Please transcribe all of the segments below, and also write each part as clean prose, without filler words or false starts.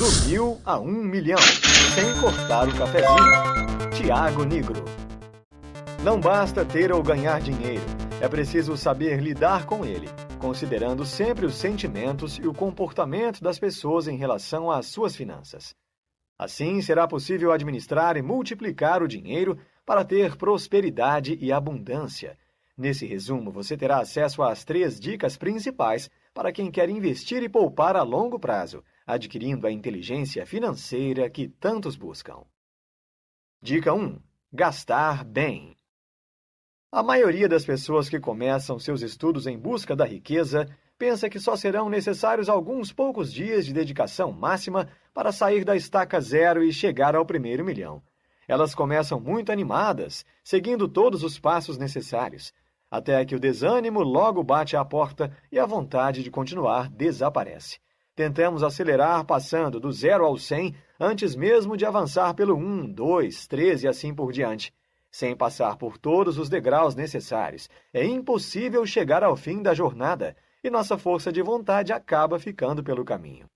Do 1.000 a 1 milhão, sem cortar o cafezinho. Tiago Nigro. Não basta ter ou ganhar dinheiro, é preciso saber lidar com ele, considerando sempre os sentimentos e o comportamento das pessoas em relação às suas finanças. Assim, será possível administrar e multiplicar o dinheiro para ter prosperidade e abundância. Nesse resumo, você terá acesso às 3 dicas principais para quem quer investir e poupar a longo prazo, adquirindo a inteligência financeira que tantos buscam. Dica 1. Gastar bem. A maioria das pessoas que começam seus estudos em busca da riqueza pensa que só serão necessários alguns poucos dias de dedicação máxima para sair da estaca zero e chegar ao primeiro milhão. Elas começam muito animadas, seguindo todos os passos necessários, até que o desânimo logo bate à porta e a vontade de continuar desaparece. Tentamos acelerar passando do 0 ao 100 antes mesmo de avançar pelo 1, 2, 3 e assim por diante. Sem passar por todos os degraus necessários, é impossível chegar ao fim da jornada e nossa força de vontade acaba ficando pelo caminho.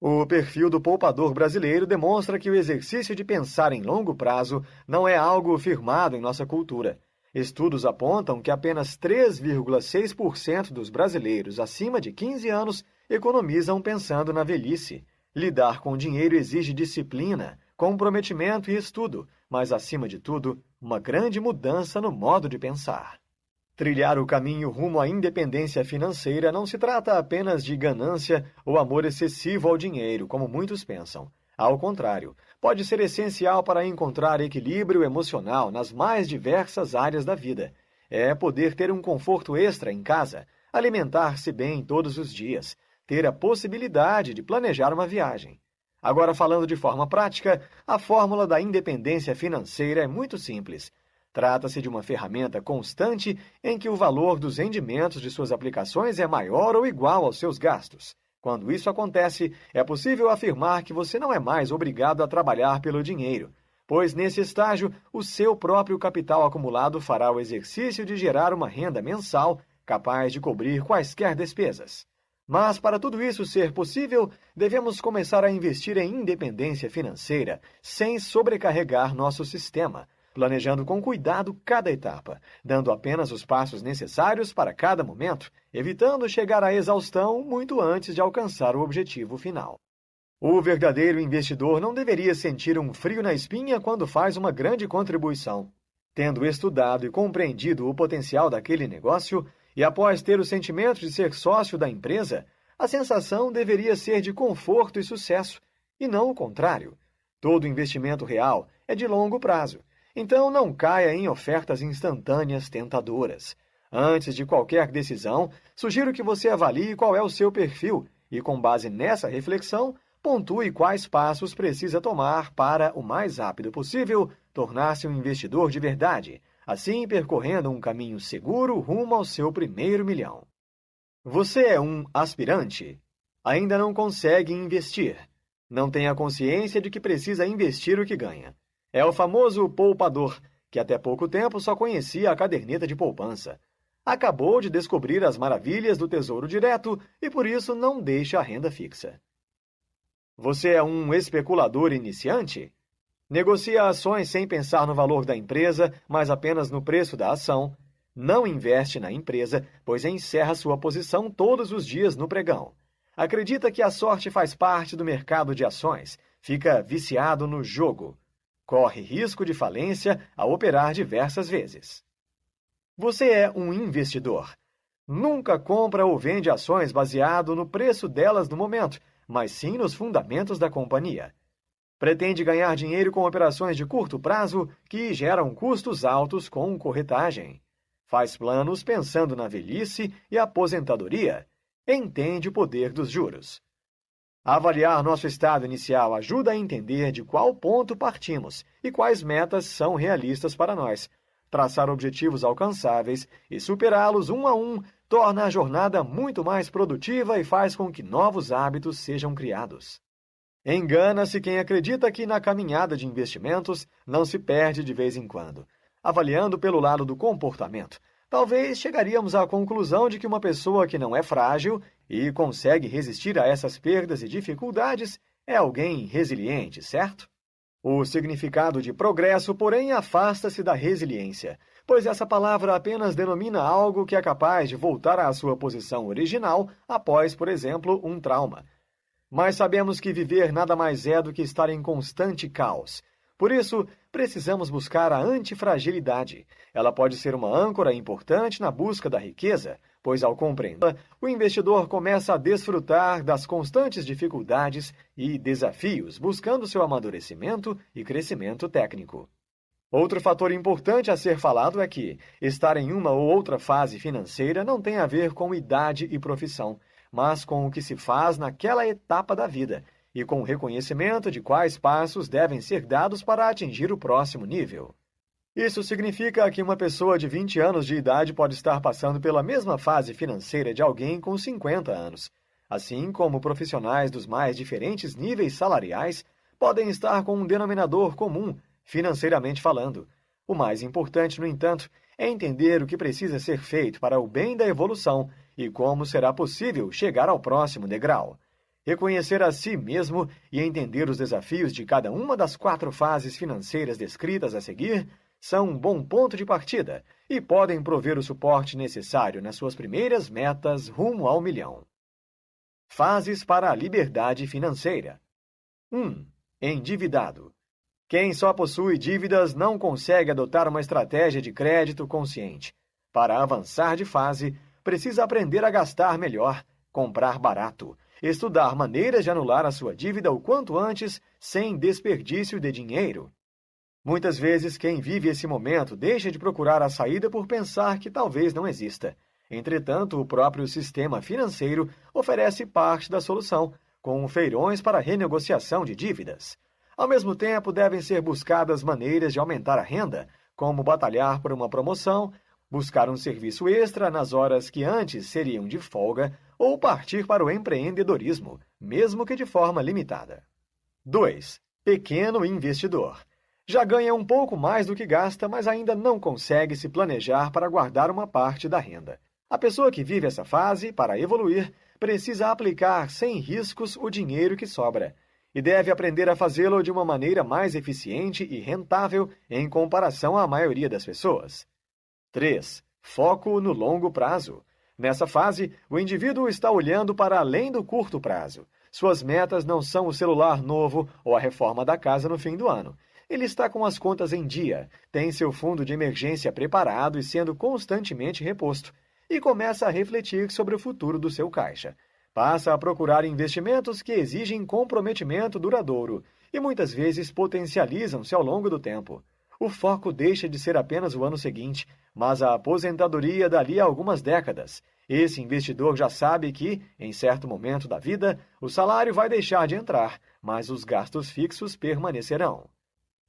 O perfil do poupador brasileiro demonstra que o exercício de pensar em longo prazo não é algo firmado em nossa cultura. Estudos apontam que apenas 3,6% dos brasileiros acima de 15 anos economizam pensando na velhice. Lidar com dinheiro exige disciplina, comprometimento e estudo, mas, acima de tudo, uma grande mudança no modo de pensar. Trilhar o caminho rumo à independência financeira não se trata apenas de ganância ou amor excessivo ao dinheiro, como muitos pensam. Ao contrário, pode ser essencial para encontrar equilíbrio emocional nas mais diversas áreas da vida. É poder ter um conforto extra em casa, alimentar-se bem todos os dias, ter a possibilidade de planejar uma viagem. Agora, falando de forma prática, a fórmula da independência financeira é muito simples. Trata-se de uma ferramenta constante em que o valor dos rendimentos de suas aplicações é maior ou igual aos seus gastos. Quando isso acontece, é possível afirmar que você não é mais obrigado a trabalhar pelo dinheiro, pois nesse estágio, o seu próprio capital acumulado fará o exercício de gerar uma renda mensal capaz de cobrir quaisquer despesas. Mas, para tudo isso ser possível, devemos começar a investir em independência financeira sem sobrecarregar nosso sistema, planejando com cuidado cada etapa, dando apenas os passos necessários para cada momento, evitando chegar à exaustão muito antes de alcançar o objetivo final. O verdadeiro investidor não deveria sentir um frio na espinha quando faz uma grande contribuição. Tendo estudado e compreendido o potencial daquele negócio, e após ter o sentimento de ser sócio da empresa, a sensação deveria ser de conforto e sucesso, e não o contrário. Todo investimento real é de longo prazo. Então, não caia em ofertas instantâneas tentadoras. Antes de qualquer decisão, sugiro que você avalie qual é o seu perfil e, com base nessa reflexão, pontue quais passos precisa tomar para, o mais rápido possível, tornar-se um investidor de verdade, assim percorrendo um caminho seguro rumo ao seu primeiro milhão. Você é um aspirante? Ainda não consegue investir. Não tem a consciência de que precisa investir o que ganha. É o famoso poupador, que até pouco tempo só conhecia a caderneta de poupança. Acabou de descobrir as maravilhas do Tesouro Direto e por isso não deixa a renda fixa. Você é um especulador iniciante? Negocia ações sem pensar no valor da empresa, mas apenas no preço da ação. Não investe na empresa, pois encerra sua posição todos os dias no pregão. Acredita que a sorte faz parte do mercado de ações. Fica viciado no jogo. Corre risco de falência ao operar diversas vezes. Você é um investidor. Nunca compra ou vende ações baseado no preço delas no momento, mas sim nos fundamentos da companhia. Pretende ganhar dinheiro com operações de curto prazo que geram custos altos com corretagem. Faz planos pensando na velhice e aposentadoria. Entende o poder dos juros. Avaliar nosso estado inicial ajuda a entender de qual ponto partimos e quais metas são realistas para nós. Traçar objetivos alcançáveis e superá-los um a um torna a jornada muito mais produtiva e faz com que novos hábitos sejam criados. Engana-se quem acredita que na caminhada de investimentos não se perde de vez em quando. Avaliando pelo lado do comportamento, talvez chegaríamos à conclusão de que uma pessoa que não é frágil e consegue resistir a essas perdas e dificuldades é alguém resiliente, certo? O significado de progresso, porém, afasta-se da resiliência, pois essa palavra apenas denomina algo que é capaz de voltar à sua posição original após, por exemplo, um trauma. Mas sabemos que viver nada mais é do que estar em constante caos. Por isso, precisamos buscar a antifragilidade. Ela pode ser uma âncora importante na busca da riqueza, pois ao compreendê-la, o investidor começa a desfrutar das constantes dificuldades e desafios, buscando seu amadurecimento e crescimento técnico. Outro fator importante a ser falado é que estar em uma ou outra fase financeira não tem a ver com idade e profissão, mas com o que se faz naquela etapa da vida e com o reconhecimento de quais passos devem ser dados para atingir o próximo nível. Isso significa que uma pessoa de 20 anos de idade pode estar passando pela mesma fase financeira de alguém com 50 anos, assim como profissionais dos mais diferentes níveis salariais podem estar com um denominador comum, financeiramente falando. O mais importante, no entanto, é entender o que precisa ser feito para o bem da evolução e como será possível chegar ao próximo degrau. Reconhecer a si mesmo e entender os desafios de cada uma das 4 fases financeiras descritas a seguir são um bom ponto de partida e podem prover o suporte necessário nas suas primeiras metas rumo ao milhão. Fases para a liberdade financeira. 1. Endividado. Quem só possui dívidas não consegue adotar uma estratégia de crédito consciente. Para avançar de fase, precisa aprender a gastar melhor, comprar barato, estudar maneiras de anular a sua dívida o quanto antes, sem desperdício de dinheiro. Muitas vezes, quem vive esse momento deixa de procurar a saída por pensar que talvez não exista. Entretanto, o próprio sistema financeiro oferece parte da solução, com feirões para renegociação de dívidas. Ao mesmo tempo, devem ser buscadas maneiras de aumentar a renda, como batalhar por uma promoção, buscar um serviço extra nas horas que antes seriam de folga ou partir para o empreendedorismo, mesmo que de forma limitada. 2. Pequeno investidor. Já ganha um pouco mais do que gasta, mas ainda não consegue se planejar para guardar uma parte da renda. A pessoa que vive essa fase, para evoluir, precisa aplicar sem riscos o dinheiro que sobra, e deve aprender a fazê-lo de uma maneira mais eficiente e rentável em comparação à maioria das pessoas. 3. Foco no longo prazo. Nessa fase, o indivíduo está olhando para além do curto prazo. Suas metas não são o celular novo ou a reforma da casa no fim do ano. Ele está com as contas em dia, tem seu fundo de emergência preparado e sendo constantemente reposto, e começa a refletir sobre o futuro do seu caixa. Passa a procurar investimentos que exigem comprometimento duradouro e muitas vezes potencializam-se ao longo do tempo. O foco deixa de ser apenas o ano seguinte, mas a aposentadoria dali a algumas décadas. Esse investidor já sabe que, em certo momento da vida, o salário vai deixar de entrar, mas os gastos fixos permanecerão.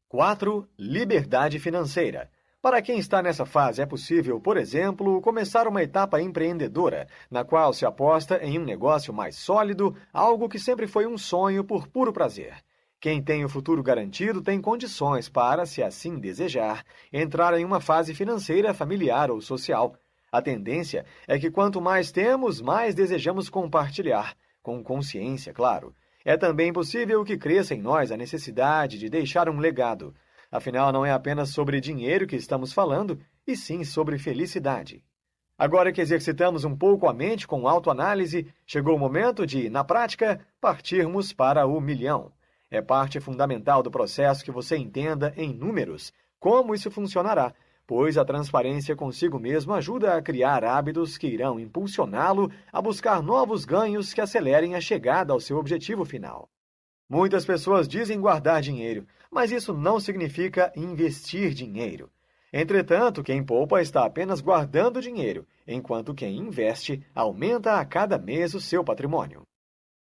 4. Liberdade financeira. Para quem está nessa fase, é possível, por exemplo, começar uma etapa empreendedora, na qual se aposta em um negócio mais sólido, algo que sempre foi um sonho por puro prazer. Quem tem o futuro garantido tem condições para, se assim desejar, entrar em uma fase financeira familiar ou social. A tendência é que quanto mais temos, mais desejamos compartilhar, com consciência, claro. É também possível que cresça em nós a necessidade de deixar um legado. Afinal, não é apenas sobre dinheiro que estamos falando, e sim sobre felicidade. Agora que exercitamos um pouco a mente com autoanálise, chegou o momento de, na prática, partirmos para o milhão. É parte fundamental do processo que você entenda em números como isso funcionará, pois a transparência consigo mesmo ajuda a criar hábitos que irão impulsioná-lo a buscar novos ganhos que acelerem a chegada ao seu objetivo final. Muitas pessoas dizem guardar dinheiro, mas isso não significa investir dinheiro. Entretanto, quem poupa está apenas guardando dinheiro, enquanto quem investe aumenta a cada mês o seu patrimônio.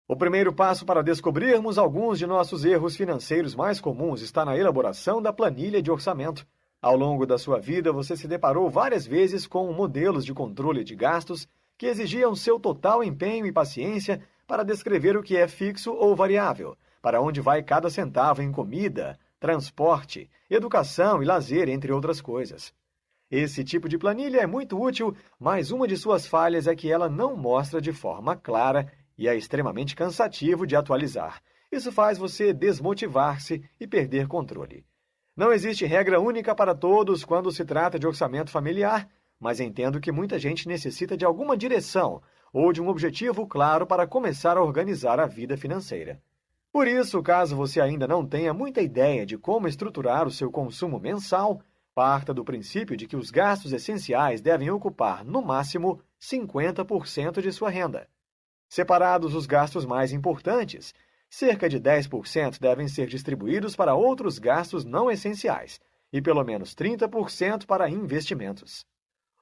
O primeiro passo para descobrirmos alguns de nossos erros financeiros mais comuns está na elaboração da planilha de orçamento. Ao longo da sua vida, você se deparou várias vezes com modelos de controle de gastos que exigiam seu total empenho e paciência para descrever o que é fixo ou variável, para onde vai cada centavo em comida, transporte, educação e lazer, entre outras coisas. Esse tipo de planilha é muito útil, mas uma de suas falhas é que ela não mostra de forma clara e é extremamente cansativo de atualizar. Isso faz você desmotivar-se e perder controle. Não existe regra única para todos quando se trata de orçamento familiar, mas entendo que muita gente necessita de alguma direção ou de um objetivo claro para começar a organizar a vida financeira. Por isso, caso você ainda não tenha muita ideia de como estruturar o seu consumo mensal, parta do princípio de que os gastos essenciais devem ocupar, no máximo, 50% de sua renda. Separados os gastos mais importantes, cerca de 10% devem ser distribuídos para outros gastos não essenciais e pelo menos 30% para investimentos.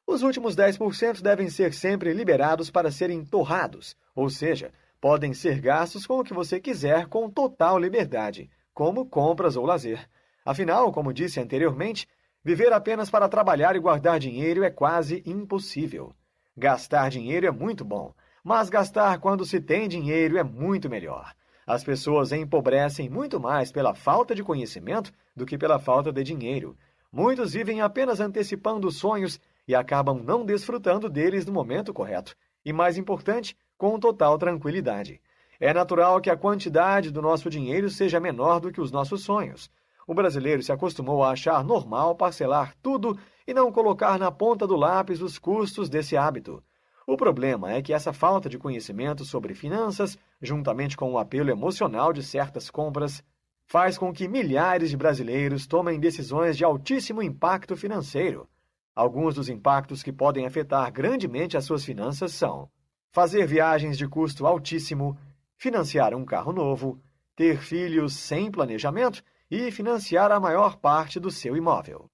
Os últimos 10% devem ser sempre liberados para serem torrados, ou seja, podem ser gastos com o que você quiser com total liberdade, como compras ou lazer. Afinal, como disse anteriormente, viver apenas para trabalhar e guardar dinheiro é quase impossível. Gastar dinheiro é muito bom, mas gastar quando se tem dinheiro é muito melhor. As pessoas empobrecem muito mais pela falta de conhecimento do que pela falta de dinheiro. Muitos vivem apenas antecipando sonhos e acabam não desfrutando deles no momento correto. E mais importante, com total tranquilidade. É natural que a quantidade do nosso dinheiro seja menor do que os nossos sonhos. O brasileiro se acostumou a achar normal parcelar tudo e não colocar na ponta do lápis os custos desse hábito. O problema é que essa falta de conhecimento sobre finanças, juntamente com o apelo emocional de certas compras, faz com que milhares de brasileiros tomem decisões de altíssimo impacto financeiro. Alguns dos impactos que podem afetar grandemente as suas finanças são: fazer viagens de custo altíssimo, financiar um carro novo, ter filhos sem planejamento e financiar a maior parte do seu imóvel.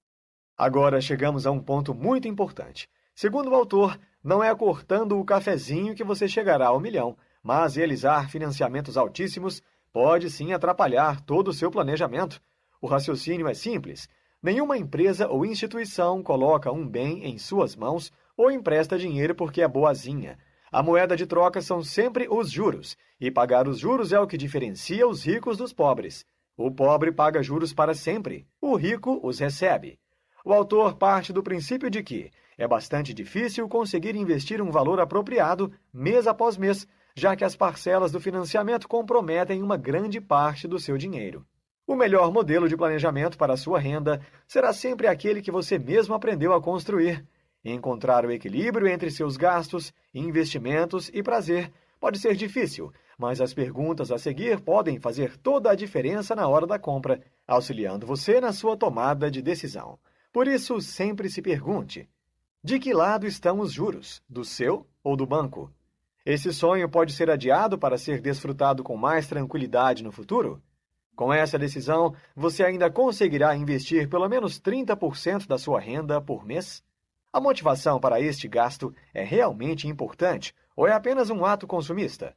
Agora chegamos a um ponto muito importante. Segundo o autor, não é cortando o cafezinho que você chegará ao milhão, mas realizar financiamentos altíssimos pode sim atrapalhar todo o seu planejamento. O raciocínio é simples. Nenhuma empresa ou instituição coloca um bem em suas mãos ou empresta dinheiro porque é boazinha. A moeda de troca são sempre os juros, e pagar os juros é o que diferencia os ricos dos pobres. O pobre paga juros para sempre, o rico os recebe. O autor parte do princípio de que é bastante difícil conseguir investir um valor apropriado mês após mês, já que as parcelas do financiamento comprometem uma grande parte do seu dinheiro. O melhor modelo de planejamento para a sua renda será sempre aquele que você mesmo aprendeu a construir. Encontrar o equilíbrio entre seus gastos, investimentos e prazer pode ser difícil, mas as perguntas a seguir podem fazer toda a diferença na hora da compra, auxiliando você na sua tomada de decisão. Por isso, sempre se pergunte: de que lado estão os juros, do seu ou do banco? Esse sonho pode ser adiado para ser desfrutado com mais tranquilidade no futuro? Com essa decisão, você ainda conseguirá investir pelo menos 30% da sua renda por mês? A motivação para este gasto é realmente importante ou é apenas um ato consumista?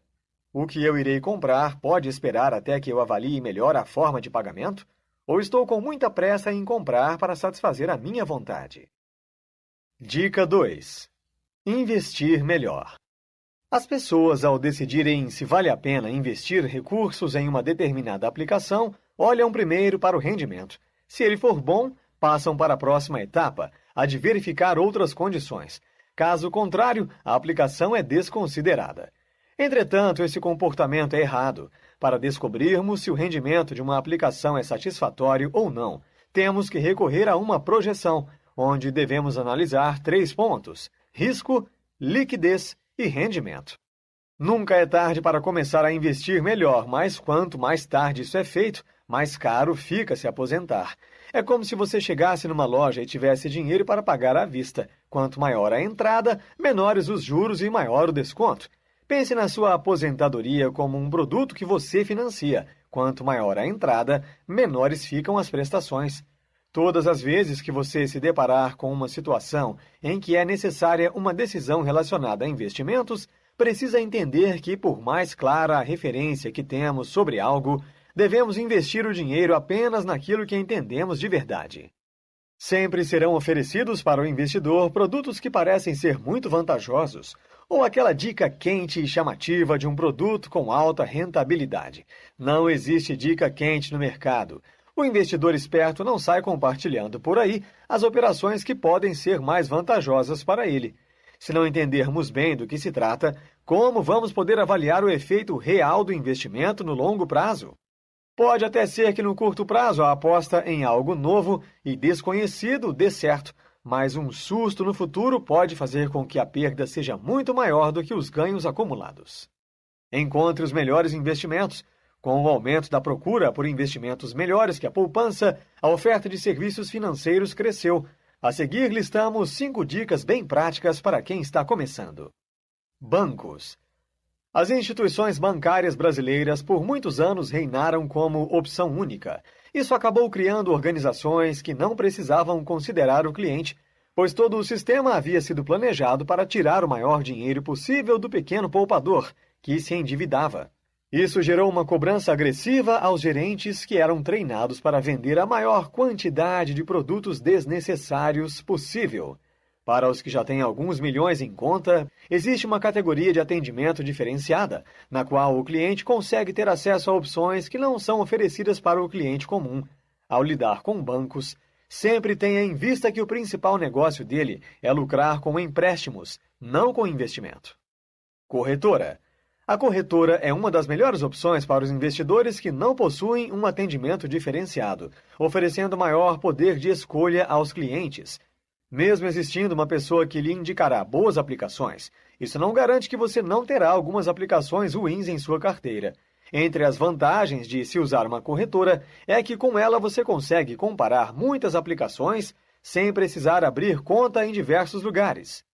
O que eu irei comprar pode esperar até que eu avalie melhor a forma de pagamento? Ou estou com muita pressa em comprar para satisfazer a minha vontade? Dica 2. Investir melhor. As pessoas, ao decidirem se vale a pena investir recursos em uma determinada aplicação, olham primeiro para o rendimento. Se ele for bom, passam para a próxima etapa, a de verificar outras condições. Caso contrário, a aplicação é desconsiderada. Entretanto, esse comportamento é errado. Para descobrirmos se o rendimento de uma aplicação é satisfatório ou não, temos que recorrer a uma projeção, onde devemos analisar 3 pontos: risco, liquidez e rendimento. Nunca é tarde para começar a investir melhor, mas quanto mais tarde isso é feito, mais caro fica se aposentar. É como se você chegasse numa loja e tivesse dinheiro para pagar à vista. Quanto maior a entrada, menores os juros e maior o desconto. Pense na sua aposentadoria como um produto que você financia. Quanto maior a entrada, menores ficam as prestações. Todas as vezes que você se deparar com uma situação em que é necessária uma decisão relacionada a investimentos, precisa entender que, por mais clara a referência que temos sobre algo, devemos investir o dinheiro apenas naquilo que entendemos de verdade. Sempre serão oferecidos para o investidor produtos que parecem ser muito vantajosos, ou aquela dica quente e chamativa de um produto com alta rentabilidade. Não existe dica quente no mercado. O investidor esperto não sai compartilhando por aí as operações que podem ser mais vantajosas para ele. Se não entendermos bem do que se trata, como vamos poder avaliar o efeito real do investimento no longo prazo? Pode até ser que no curto prazo a aposta em algo novo e desconhecido dê certo, mas um susto no futuro pode fazer com que a perda seja muito maior do que os ganhos acumulados. Encontre os melhores investimentos. Com o aumento da procura por investimentos melhores que a poupança, a oferta de serviços financeiros cresceu. A seguir, listamos 5 dicas bem práticas para quem está começando. Bancos. As instituições bancárias brasileiras por muitos anos reinaram como opção única. Isso acabou criando organizações que não precisavam considerar o cliente, pois todo o sistema havia sido planejado para tirar o maior dinheiro possível do pequeno poupador, que se endividava. Isso gerou uma cobrança agressiva aos gerentes que eram treinados para vender a maior quantidade de produtos desnecessários possível. Para os que já têm alguns milhões em conta, existe uma categoria de atendimento diferenciada, na qual o cliente consegue ter acesso a opções que não são oferecidas para o cliente comum. Ao lidar com bancos, sempre tenha em vista que o principal negócio dele é lucrar com empréstimos, não com investimento. Corretora. A corretora é uma das melhores opções para os investidores que não possuem um atendimento diferenciado, oferecendo maior poder de escolha aos clientes. Mesmo existindo uma pessoa que lhe indicará boas aplicações, isso não garante que você não terá algumas aplicações ruins em sua carteira. Entre as vantagens de se usar uma corretora é que com ela você consegue comparar muitas aplicações sem precisar abrir conta em diversos lugares.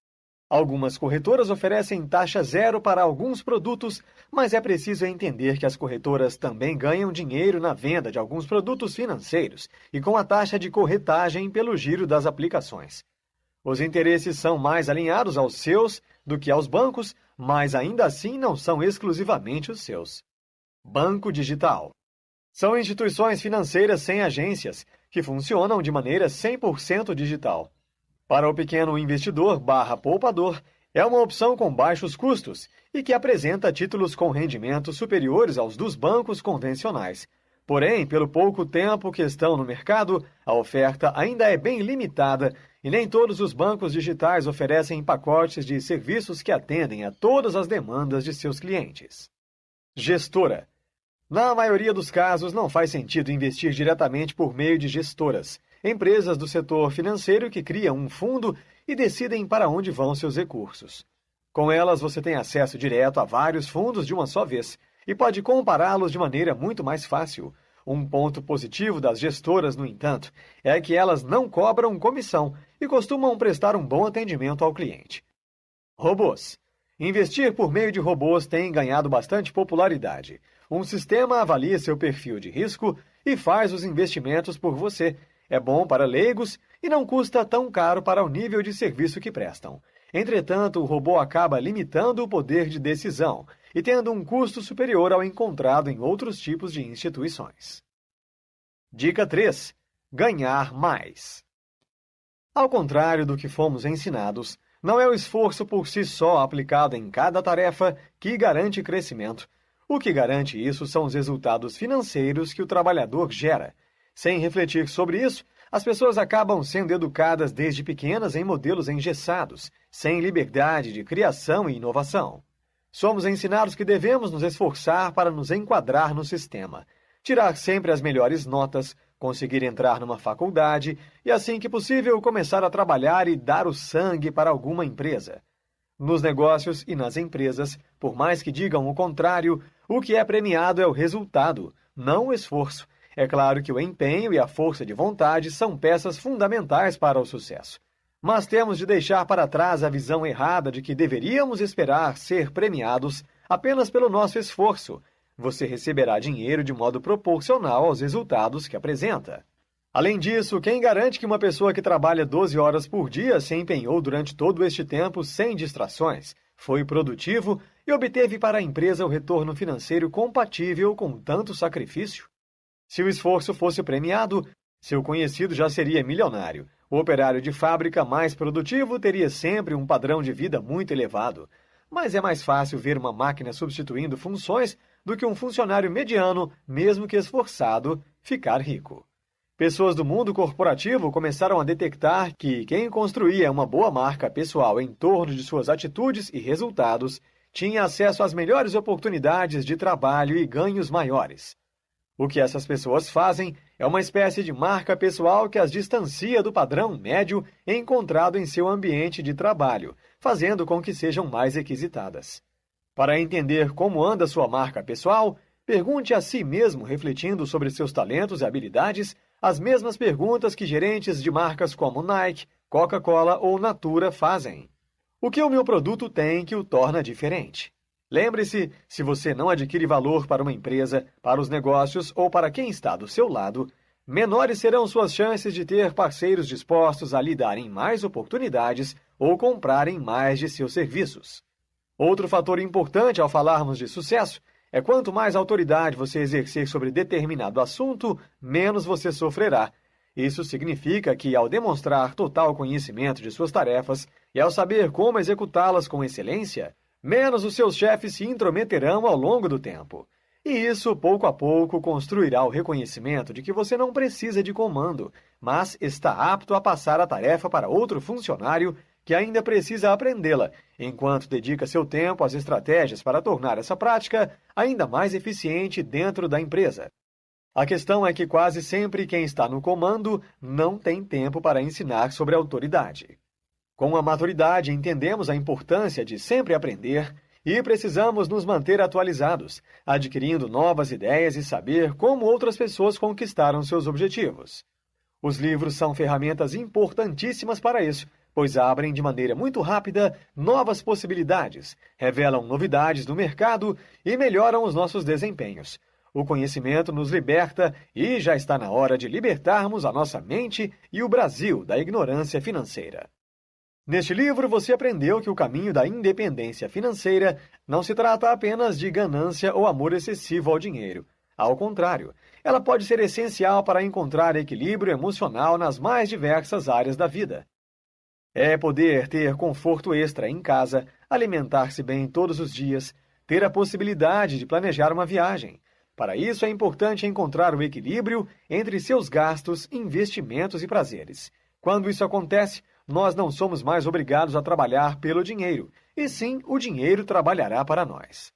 Algumas corretoras oferecem taxa zero para alguns produtos, mas é preciso entender que as corretoras também ganham dinheiro na venda de alguns produtos financeiros e com a taxa de corretagem pelo giro das aplicações. Os interesses são mais alinhados aos seus do que aos bancos, mas ainda assim não são exclusivamente os seus. Banco digital. São instituições financeiras sem agências, que funcionam de maneira 100% digital. Para o pequeno investidor /poupador, é uma opção com baixos custos e que apresenta títulos com rendimentos superiores aos dos bancos convencionais. Porém, pelo pouco tempo que estão no mercado, a oferta ainda é bem limitada e nem todos os bancos digitais oferecem pacotes de serviços que atendem a todas as demandas de seus clientes. Gestora. Na maioria dos casos, não faz sentido investir diretamente por meio de gestoras, empresas do setor financeiro que criam um fundo e decidem para onde vão seus recursos. Com elas, você tem acesso direto a vários fundos de uma só vez e pode compará-los de maneira muito mais fácil. Um ponto positivo das gestoras, no entanto, é que elas não cobram comissão e costumam prestar um bom atendimento ao cliente. Robôs. Investir por meio de robôs tem ganhado bastante popularidade. Um sistema avalia seu perfil de risco e faz os investimentos por você. É bom para leigos e não custa tão caro para o nível de serviço que prestam. Entretanto, o robô acaba limitando o poder de decisão e tendo um custo superior ao encontrado em outros tipos de instituições. Dica 3. Ganhar mais. Ao contrário do que fomos ensinados, não é o esforço por si só aplicado em cada tarefa que garante crescimento. O que garante isso são os resultados financeiros que o trabalhador gera. Sem refletir sobre isso, as pessoas acabam sendo educadas desde pequenas em modelos engessados, sem liberdade de criação e inovação. Somos ensinados que devemos nos esforçar para nos enquadrar no sistema, tirar sempre as melhores notas, conseguir entrar numa faculdade e, assim que possível, começar a trabalhar e dar o sangue para alguma empresa. Nos negócios e nas empresas, por mais que digam o contrário, o que é premiado é o resultado, não o esforço. É claro que o empenho e a força de vontade são peças fundamentais para o sucesso. Mas temos de deixar para trás a visão errada de que deveríamos esperar ser premiados apenas pelo nosso esforço. Você receberá dinheiro de modo proporcional aos resultados que apresenta. Além disso, quem garante que uma pessoa que trabalha 12 horas por dia se empenhou durante todo este tempo sem distrações, foi produtivo e obteve para a empresa o retorno financeiro compatível com tanto sacrifício? Se o esforço fosse premiado, seu conhecido já seria milionário. O operário de fábrica mais produtivo teria sempre um padrão de vida muito elevado. Mas é mais fácil ver uma máquina substituindo funções do que um funcionário mediano, mesmo que esforçado, ficar rico. Pessoas do mundo corporativo começaram a detectar que quem construía uma boa marca pessoal em torno de suas atitudes e resultados tinha acesso às melhores oportunidades de trabalho e ganhos maiores. O que essas pessoas fazem é uma espécie de marca pessoal que as distancia do padrão médio encontrado em seu ambiente de trabalho, fazendo com que sejam mais requisitadas. Para entender como anda sua marca pessoal, pergunte a si mesmo, refletindo sobre seus talentos e habilidades, as mesmas perguntas que gerentes de marcas como Nike, Coca-Cola ou Natura fazem. O que o meu produto tem que o torna diferente? Lembre-se, se você não adquire valor para uma empresa, para os negócios ou para quem está do seu lado, menores serão suas chances de ter parceiros dispostos a lhe darem mais oportunidades ou comprarem mais de seus serviços. Outro fator importante ao falarmos de sucesso é quanto mais autoridade você exercer sobre determinado assunto, menos você sofrerá. Isso significa que, ao demonstrar total conhecimento de suas tarefas e ao saber como executá-las com excelência, menos os seus chefes se intrometerão ao longo do tempo. E isso, pouco a pouco, construirá o reconhecimento de que você não precisa de comando, mas está apto a passar a tarefa para outro funcionário que ainda precisa aprendê-la, enquanto dedica seu tempo às estratégias para tornar essa prática ainda mais eficiente dentro da empresa. A questão é que quase sempre quem está no comando não tem tempo para ensinar sobre autoridade. Com a maturidade, entendemos a importância de sempre aprender e precisamos nos manter atualizados, adquirindo novas ideias e saber como outras pessoas conquistaram seus objetivos. Os livros são ferramentas importantíssimas para isso, pois abrem de maneira muito rápida novas possibilidades, revelam novidades no mercado e melhoram os nossos desempenhos. O conhecimento nos liberta e já está na hora de libertarmos a nossa mente e o Brasil da ignorância financeira. Neste livro, você aprendeu que o caminho da independência financeira não se trata apenas de ganância ou amor excessivo ao dinheiro. Ao contrário, ela pode ser essencial para encontrar equilíbrio emocional nas mais diversas áreas da vida. É poder ter conforto extra em casa, alimentar-se bem todos os dias, ter a possibilidade de planejar uma viagem. Para isso, é importante encontrar o equilíbrio entre seus gastos, investimentos e prazeres. Quando isso acontece, nós não somos mais obrigados a trabalhar pelo dinheiro, e sim o dinheiro trabalhará para nós.